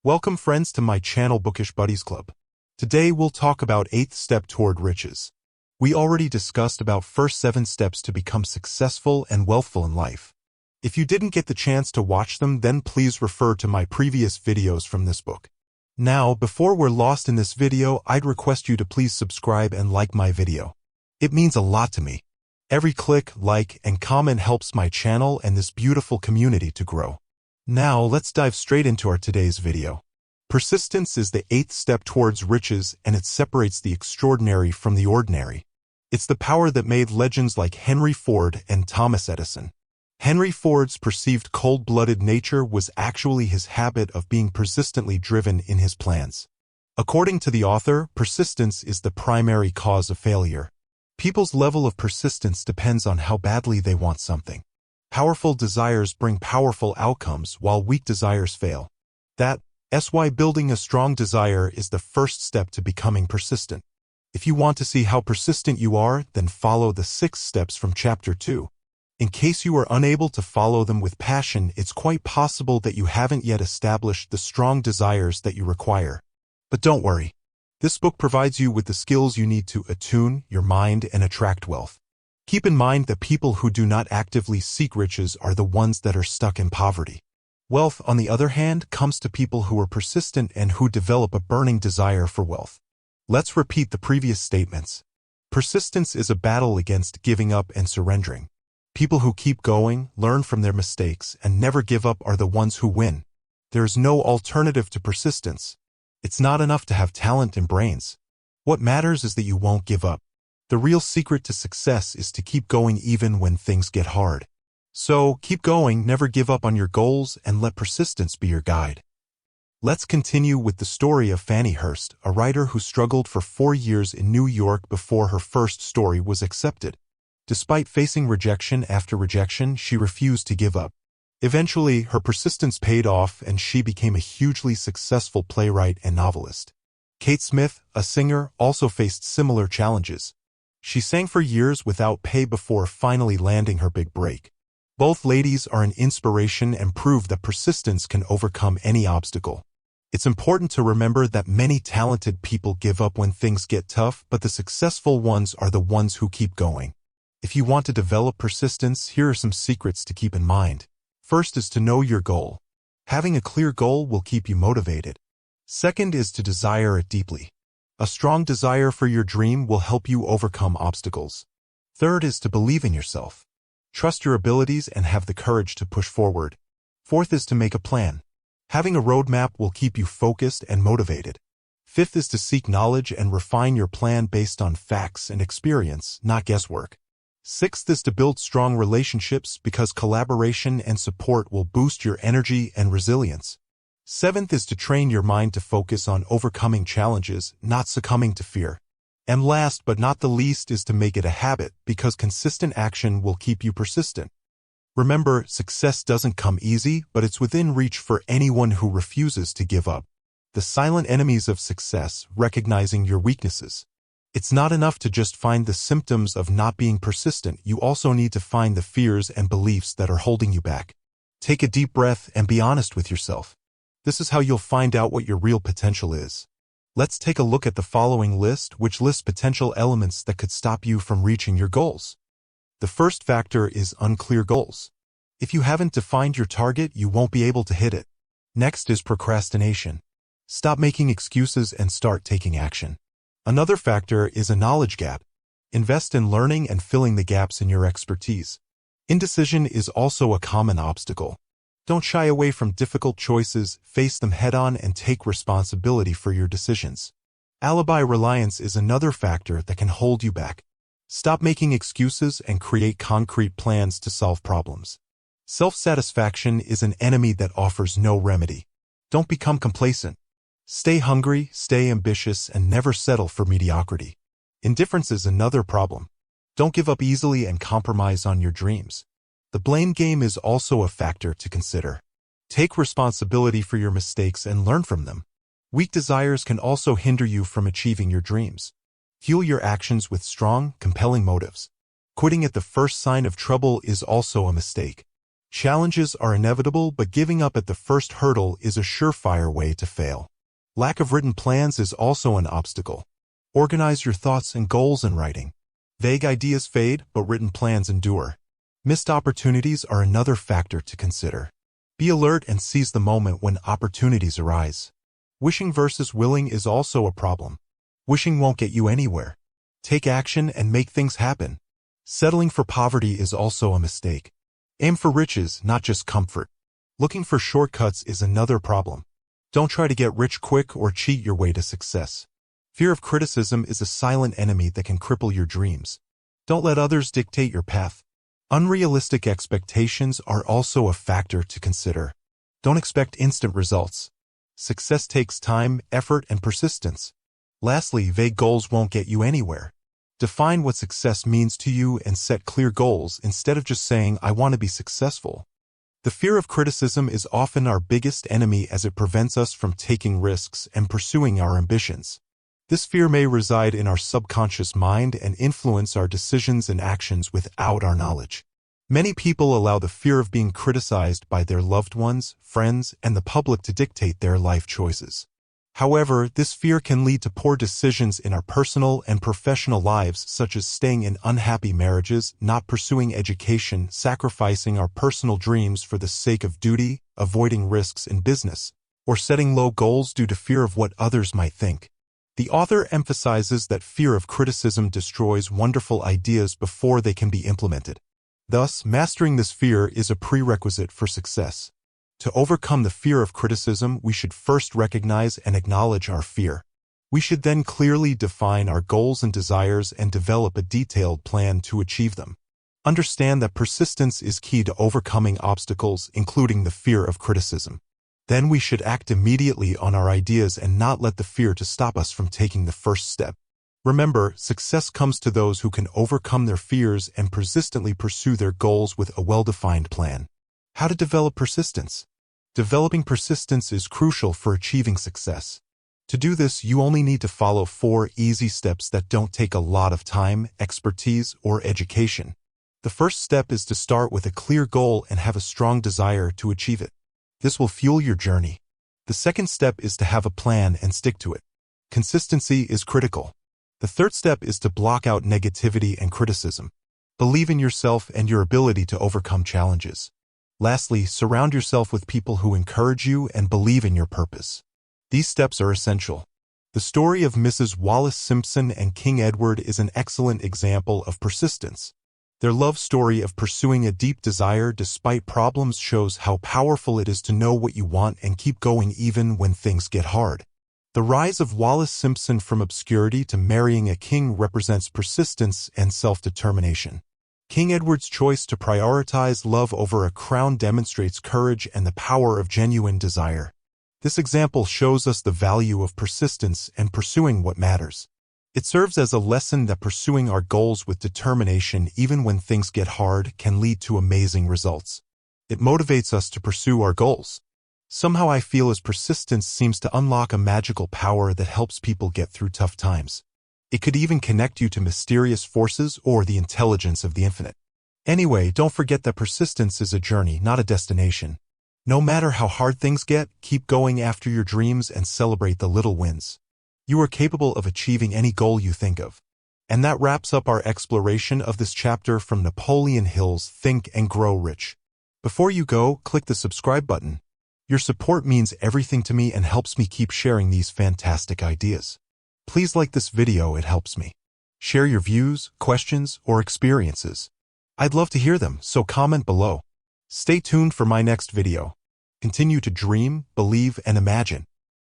Welcome friends to my channel Bookish Buddies Club. Today we'll talk about 8th step toward riches. We already discussed about first 7 steps to become successful and wealthful in life. If you didn't get the chance to watch them, then please refer to my previous videos from this book. Now, before we're lost in this video, I'd request you to please subscribe and like my video. It means a lot to me. Every click, like, and comment helps my channel and this beautiful community to grow. Now, let's dive straight into our today's video. Persistence is the 8th step towards riches, and it separates the extraordinary from the ordinary. It's the power that made legends like Henry Ford and Thomas Edison. Henry Ford's perceived cold-blooded nature was actually his habit of being persistently driven in his plans. According to the author, persistence is the primary cause of failure. People's level of persistence depends on how badly they want something. Powerful desires bring powerful outcomes, while weak desires fail. That's why building a strong desire is the first step to becoming persistent. If you want to see how persistent you are, then follow the 6 steps from Chapter 2. In case you are unable to follow them with passion, it's quite possible that you haven't yet established the strong desires that you require. But don't worry. This book provides you with the skills you need to attune your mind and attract wealth. Keep in mind that people who do not actively seek riches are the ones that are stuck in poverty. Wealth, on the other hand, comes to people who are persistent and who develop a burning desire for wealth. Let's repeat the previous statements. Persistence is a battle against giving up and surrendering. People who keep going, learn from their mistakes, and never give up are the ones who win. There is no alternative to persistence. It's not enough to have talent and brains. What matters is that you won't give up. The real secret to success is to keep going even when things get hard. So, keep going, never give up on your goals, and let persistence be your guide. Let's continue with the story of Fannie Hurst, a writer who struggled for 4 years in New York before her first story was accepted. Despite facing rejection after rejection, she refused to give up. Eventually, her persistence paid off, and she became a hugely successful playwright and novelist. Kate Smith, a singer, also faced similar challenges. She sang for years without pay before finally landing her big break. Both ladies are an inspiration and prove that persistence can overcome any obstacle. It's important to remember that many talented people give up when things get tough, but the successful ones are the ones who keep going. If you want to develop persistence, here are some secrets to keep in mind. First is to know your goal. Having a clear goal will keep you motivated. Second is to desire it deeply. A strong desire for your dream will help you overcome obstacles. Third is to believe in yourself. Trust your abilities and have the courage to push forward. Fourth is to make a plan. Having a roadmap will keep you focused and motivated. Fifth is to seek knowledge and refine your plan based on facts and experience, not guesswork. Sixth is to build strong relationships because collaboration and support will boost your energy and resilience. Seventh is to train your mind to focus on overcoming challenges, not succumbing to fear. And last but not the least is to make it a habit because consistent action will keep you persistent. Remember, success doesn't come easy, but it's within reach for anyone who refuses to give up. The silent enemies of success, recognizing your weaknesses. It's not enough to just find the symptoms of not being persistent, you also need to find the fears and beliefs that are holding you back. Take a deep breath and be honest with yourself. This is how you'll find out what your real potential is. Let's take a look at the following list, which lists potential elements that could stop you from reaching your goals. The first factor is unclear goals. If you haven't defined your target, you won't be able to hit it. Next is procrastination. Stop making excuses and start taking action. Another factor is a knowledge gap. Invest in learning and filling the gaps in your expertise. Indecision is also a common obstacle. Don't shy away from difficult choices, face them head-on and take responsibility for your decisions. Alibi reliance is another factor that can hold you back. Stop making excuses and create concrete plans to solve problems. Self-satisfaction is an enemy that offers no remedy. Don't become complacent. Stay hungry, stay ambitious, and never settle for mediocrity. Indifference is another problem. Don't give up easily and compromise on your dreams. The blame game is also a factor to consider. Take responsibility for your mistakes and learn from them. Weak desires can also hinder you from achieving your dreams. Fuel your actions with strong, compelling motives. Quitting at the first sign of trouble is also a mistake. Challenges are inevitable, but giving up at the first hurdle is a surefire way to fail. Lack of written plans is also an obstacle. Organize your thoughts and goals in writing. Vague ideas fade, but written plans endure. Missed opportunities are another factor to consider. Be alert and seize the moment when opportunities arise. Wishing versus willing is also a problem. Wishing won't get you anywhere. Take action and make things happen. Settling for poverty is also a mistake. Aim for riches, not just comfort. Looking for shortcuts is another problem. Don't try to get rich quick or cheat your way to success. Fear of criticism is a silent enemy that can cripple your dreams. Don't let others dictate your path. Unrealistic expectations are also a factor to consider. Don't expect instant results. Success takes time, effort, and persistence. Lastly, vague goals won't get you anywhere. Define what success means to you and set clear goals instead of just saying, "I want to be successful." The fear of criticism is often our biggest enemy as it prevents us from taking risks and pursuing our ambitions. This fear may reside in our subconscious mind and influence our decisions and actions without our knowledge. Many people allow the fear of being criticized by their loved ones, friends, and the public to dictate their life choices. However, this fear can lead to poor decisions in our personal and professional lives, such as staying in unhappy marriages, not pursuing education, sacrificing our personal dreams for the sake of duty, avoiding risks in business, or setting low goals due to fear of what others might think. The author emphasizes that fear of criticism destroys wonderful ideas before they can be implemented. Thus, mastering this fear is a prerequisite for success. To overcome the fear of criticism, we should first recognize and acknowledge our fear. We should then clearly define our goals and desires and develop a detailed plan to achieve them. Understand that persistence is key to overcoming obstacles, including the fear of criticism. Then we should act immediately on our ideas and not let the fear to stop us from taking the first step. Remember, success comes to those who can overcome their fears and persistently pursue their goals with a well-defined plan. How to develop persistence? Developing persistence is crucial for achieving success. To do this, you only need to follow 4 easy steps that don't take a lot of time, expertise, or education. The first step is to start with a clear goal and have a strong desire to achieve it. This will fuel your journey. The second step is to have a plan and stick to it. Consistency is critical. The third step is to block out negativity and criticism. Believe in yourself and your ability to overcome challenges. Lastly, surround yourself with people who encourage you and believe in your purpose. These steps are essential. The story of Mrs. Wallis Simpson and King Edward is an excellent example of persistence. Their love story of pursuing a deep desire despite problems shows how powerful it is to know what you want and keep going even when things get hard. The rise of Wallis Simpson from obscurity to marrying a king represents persistence and self-determination. King Edward's choice to prioritize love over a crown demonstrates courage and the power of genuine desire. This example shows us the value of persistence and pursuing what matters. It serves as a lesson that pursuing our goals with determination, even when things get hard, can lead to amazing results. It motivates us to pursue our goals. Somehow I feel as persistence seems to unlock a magical power that helps people get through tough times. It could even connect you to mysterious forces or the intelligence of the infinite. Anyway, don't forget that persistence is a journey, not a destination. No matter how hard things get, keep going after your dreams and celebrate the little wins. You are capable of achieving any goal you think of. And that wraps up our exploration of this chapter from Napoleon Hill's Think and Grow Rich. Before you go, click the subscribe button. Your support means everything to me and helps me keep sharing these fantastic ideas. Please like this video, it helps me. Share your views, questions, or experiences. I'd love to hear them, so comment below. Stay tuned for my next video. Continue to dream, believe, and imagine.